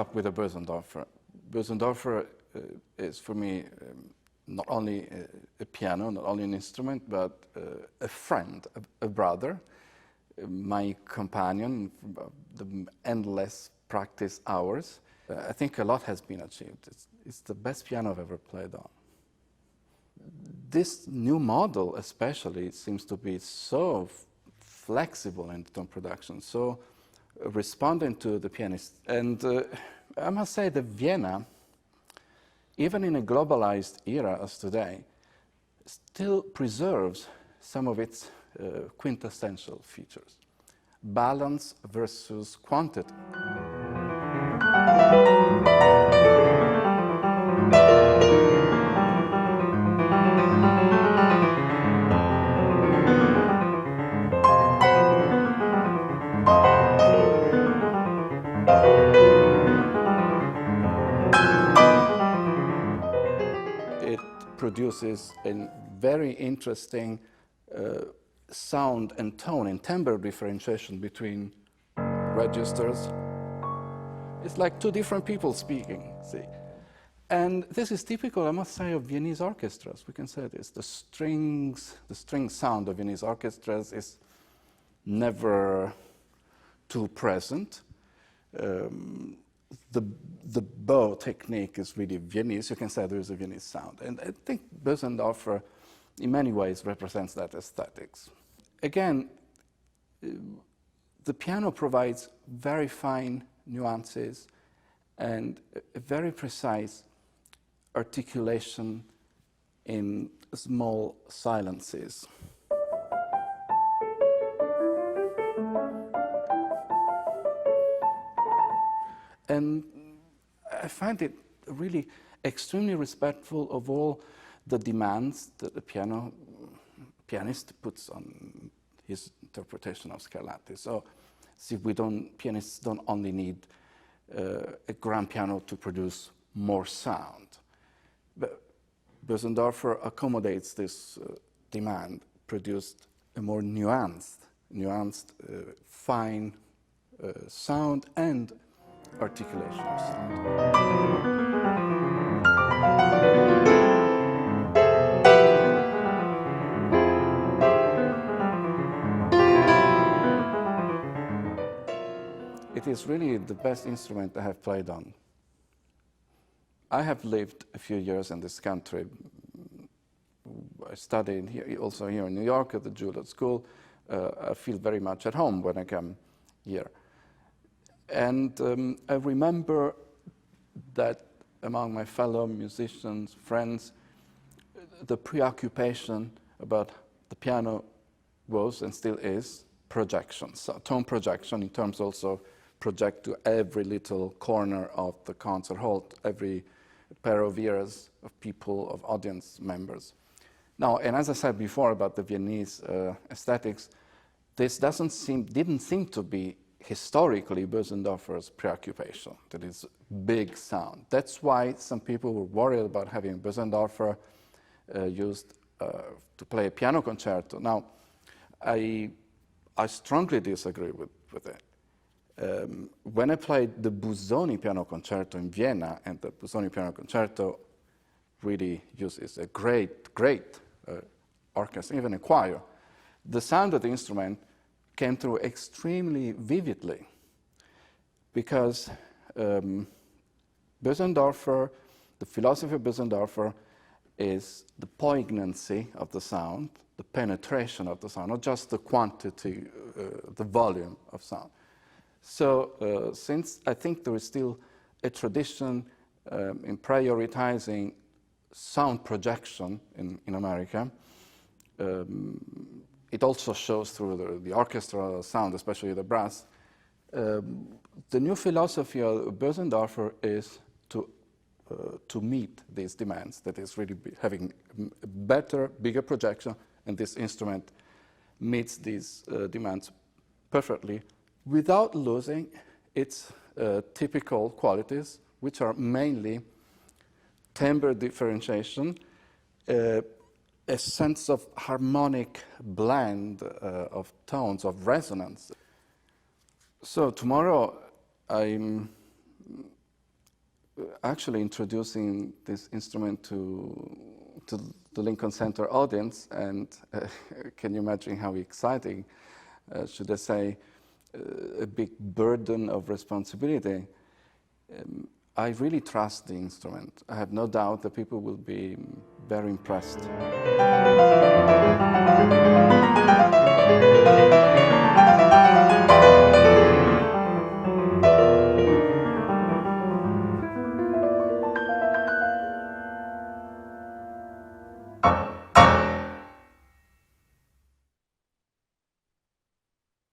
up with a Bösendorfer. Bösendorfer is for me not only a piano, not only an instrument, but a friend, a brother, my companion, the endless practice hours. I think a lot has been achieved. It's the best piano I've ever played on. This new model especially seems to be so flexible in tone production, so responding to the pianist. And I must say that Vienna, even in a globalized era as today, still preserves some of its quintessential features. Balance versus quantity. It produces a very interesting sound and tone and timbre differentiation between registers. It's like two different people speaking, see. And this is typical, I must say, of Viennese orchestras. We can say this. The string sound of Viennese orchestras is never too present. The bow technique is really Viennese. You can say there is a Viennese sound. And I think Bösendorfer, in many ways, represents that aesthetics. Again, the piano provides very fine nuances and a very precise articulation in small silences. And I find it really extremely respectful of all the demands that the pianist puts on his interpretation of Scarlatti. So, see, pianists don't only need a grand piano to produce more sound. But Bösendorfer accommodates this demand, produced a more nuanced, fine sound and articulation of sound. It is really the best instrument I have played on. I have lived a few years in this country. I studied here, also here in New York at the Juilliard School. I feel very much at home when I come here. And I remember that among my fellow musicians, friends, the preoccupation about the piano was and still is projection, so tone projection in terms also project to every little corner of the concert hall, every pair of ears of people, of audience members. Now, and as I said before about the Viennese aesthetics, this didn't seem to be historically Bösendorfer's preoccupation, that is big sound. That's why some people were worried about having Bösendorfer used to play a piano concerto. Now, I strongly disagree with it. When I played the Busoni piano concerto in Vienna, and the Busoni piano concerto really uses a great orchestra, even a choir, the sound of the instrument came through extremely vividly because Bösendorfer, the philosophy of Bösendorfer is the poignancy of the sound, the penetration of the sound, not just the quantity, the volume of sound. So since I think there is still a tradition in prioritizing sound projection in America, it also shows through the orchestral sound, especially the brass. The new philosophy of Bösendorfer is to meet these demands, that is really having a better, bigger projection, and this instrument meets these demands perfectly without losing its typical qualities, which are mainly timbre differentiation, a sense of harmonic blend of tones, of resonance. So tomorrow I'm actually introducing this instrument to the Lincoln Center audience, and can you imagine how exciting, should I say, a big burden of responsibility. I really trust the instrument. I have no doubt that people will be very impressed.